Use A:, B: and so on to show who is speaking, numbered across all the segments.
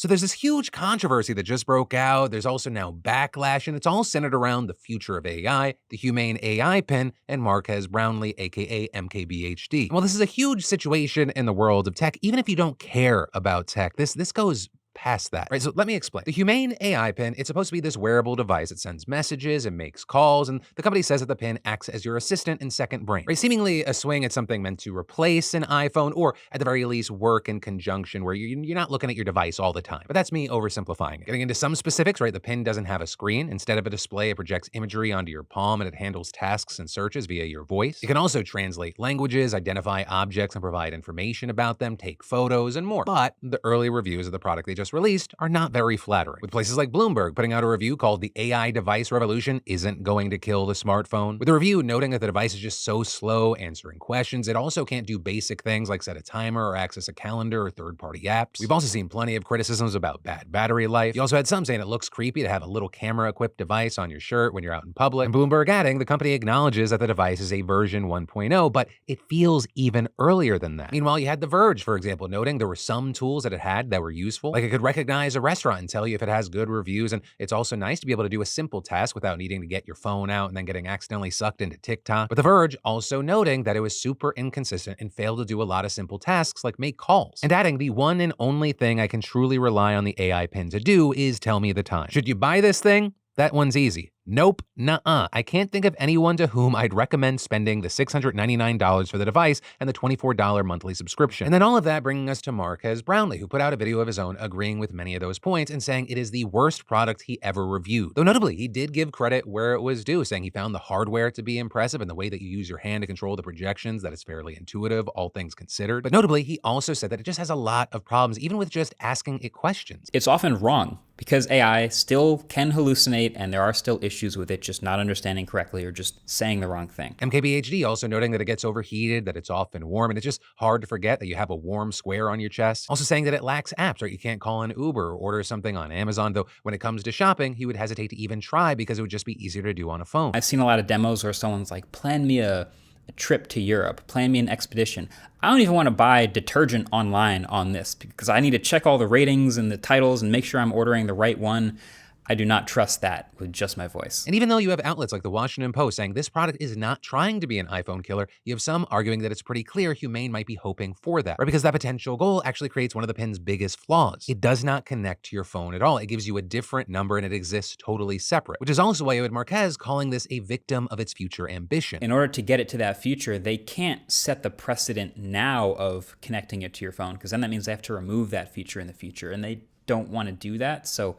A: So there's this huge controversy that just broke out. There's also now backlash, and it's all centered around the future of AI, the Humane AI pin, and Marques Brownlee, aka MKBHD. Well, this is a huge situation in the world of tech. Even if you don't care about tech, this goes past that, right? So let me explain. The Humane AI pin, it's supposed to be this wearable device that sends messages and makes calls, and the company says that the pin acts as your assistant and second brain, right? Seemingly a swing at something meant to replace an iPhone, or at the very least work in conjunction where you're not looking at your device all the time. But that's me oversimplifying it. Getting into some specifics, right? The pin doesn't have a screen. Instead of a display, it projects imagery onto your palm, and it handles tasks and searches via your voice. It can also translate languages, identify objects, and provide information about them, take photos, and more. But the early reviews of the product they just released are not very flattering, with places like Bloomberg putting out a review called "The AI Device Revolution Isn't Going to Kill the Smartphone," with a review noting that the device is just so slow answering questions. It also can't do basic things like set a timer or access a calendar or third-party apps. We've also seen plenty of criticisms about bad battery life. You also had some saying it looks creepy to have a little camera-equipped device on your shirt when you're out in public. And Bloomberg adding, the company acknowledges that the device is a version 1.0, but it feels even earlier than that. Meanwhile, you had The Verge, for example, noting there were some tools that it had that were useful, like it could recognize a restaurant and tell you if it has good reviews, and it's also nice to be able to do a simple task without needing to get your phone out and then getting accidentally sucked into TikTok. But The Verge also noting that it was super inconsistent and failed to do a lot of simple tasks like make calls, and adding, the one and only thing I can truly rely on the AI pin to do is tell me the time. Should you buy this thing? That one's easy. Nope, nuh-uh. I can't think of anyone to whom I'd recommend spending the $699 for the device and the $24 monthly subscription. And then all of that bringing us to Marques Brownlee, who put out a video of his own agreeing with many of those points and saying it is the worst product he ever reviewed. Though notably, he did give credit where it was due, saying he found the hardware to be impressive and the way that you use your hand to control the projections, that it's fairly intuitive, all things considered. But notably, he also said that it just has a lot of problems, even with just asking it questions.
B: It's often wrong, because AI still can hallucinate and there are still issues with it just not understanding correctly or just saying the wrong thing.
A: MKBHD also noting that it gets overheated, that it's often warm, and it's just hard to forget that you have a warm square on your chest. Also saying that it lacks apps, right? You can't call an Uber or order something on Amazon, though when it comes to shopping, he would hesitate to even try because it would just be easier to do on a phone.
B: I've seen a lot of demos where someone's like, plan me a trip to Europe, plan me an expedition. I don't even want to buy detergent online on this because I need to check all the ratings and the titles and make sure I'm ordering the right one. I do not trust that with just my voice.
A: And even though you have outlets like the Washington Post saying this product is not trying to be an iPhone killer, you have some arguing that it's pretty clear Humane might be hoping for that, right? Because that potential goal actually creates one of the pin's biggest flaws. It does not connect to your phone at all. It gives you a different number and it exists totally separate, which is also why you had Marques calling this a victim of its future ambition.
B: In order to get it to that future, they can't set the precedent now of connecting it to your phone, because then that means they have to remove that feature in the future, and they don't want to do that. So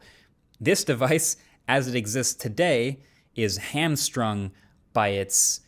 B: this device, as it exists today, is hamstrung by its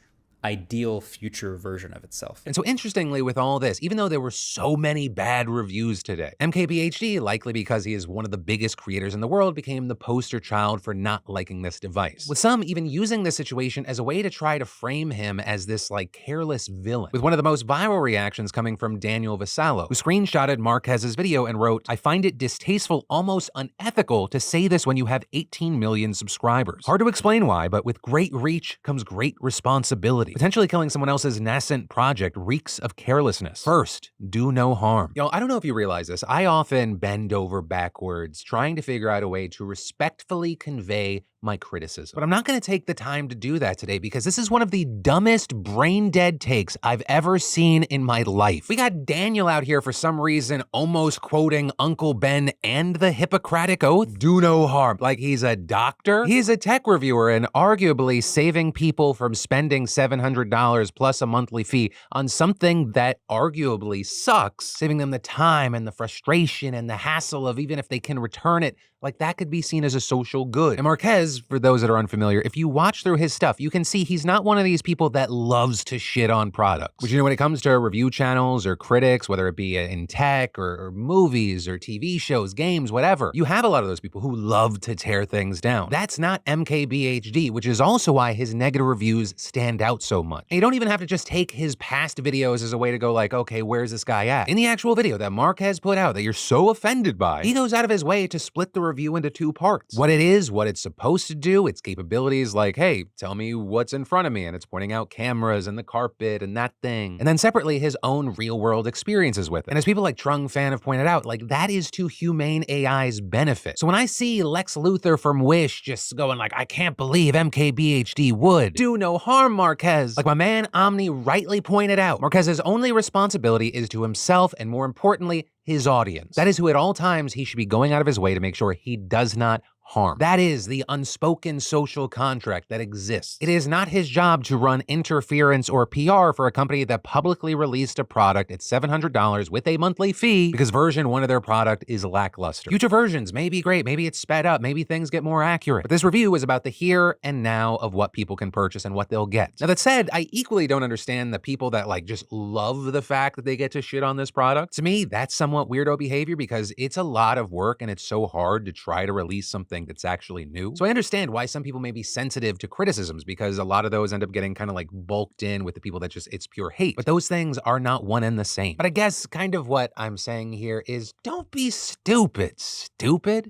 B: ideal future version of itself.
A: And so interestingly, with all this, even though there were so many bad reviews today, MKBHD, likely because he is one of the biggest creators in the world, became the poster child for not liking this device, with some even using this situation as a way to try to frame him as this like careless villain, with one of the most viral reactions coming from Daniel Vasallo, who screenshotted Marquez's video and wrote, "I find it distasteful, almost unethical to say this when you have 18 million subscribers. Hard to explain why, but with great reach comes great responsibility. Potentially killing someone else's nascent project reeks of carelessness. First, do no harm." Y'all, I don't know if you realize this. I often bend over backwards trying to figure out a way to respectfully convey my criticism. But I'm not going to take the time to do that today because this is one of the dumbest brain-dead takes I've ever seen in my life. We got Daniel out here for some reason almost quoting Uncle Ben and the Hippocratic Oath. Do no harm. Like he's a doctor? He's a tech reviewer and arguably saving people from spending $700 plus a monthly fee on something that arguably sucks, saving them the time and the frustration and the hassle of even if they can return it, like that could be seen as a social good. And Marques, for those that are unfamiliar, if you watch through his stuff, you can see he's not one of these people that loves to shit on products. Which, you know, when it comes to review channels or critics, whether it be in tech or movies or TV shows, games, whatever, you have a lot of those people who love to tear things down. That's not MKBHD, which is also why his negative reviews stand out so much. And you don't even have to just take his past videos as a way to go like, okay, where's this guy at? In the actual video that Marques put out that you're so offended by, he goes out of his way to split the review into two parts. What it is, what it's supposed supposed to do. Its capabilities like, hey, tell me what's in front of me, and it's pointing out cameras and the carpet and that thing. And then separately, his own real-world experiences with it. And as people like Trung Fan have pointed out, like, that is to Humane AI's benefit. So when I see Lex Luthor from Wish just going like, I can't believe MKBHD would do no harm, Marquez, like my man Omni rightly pointed out, Marquez's only responsibility is to himself and, more importantly, his audience. That is who at all times he should be going out of his way to make sure he does not harm. That is the unspoken social contract that exists. It is not his job to run interference or PR for a company that publicly released a product at $700 with a monthly fee because version 1 of their product is lackluster. Future versions may be great, maybe it's sped up, maybe things get more accurate. But this review is about the here and now of what people can purchase and what they'll get. Now that said, I equally don't understand the people that like just love the fact that they get to shit on this product. To me, that's somewhat weirdo behavior because it's a lot of work and it's so hard to try to release something that's actually new. So I understand why some people may be sensitive to criticisms because a lot of those end up getting kind of like bulked in with the people that just, it's pure hate. But those things are not one and the same. But I guess kind of what I'm saying here is don't be stupid, stupid.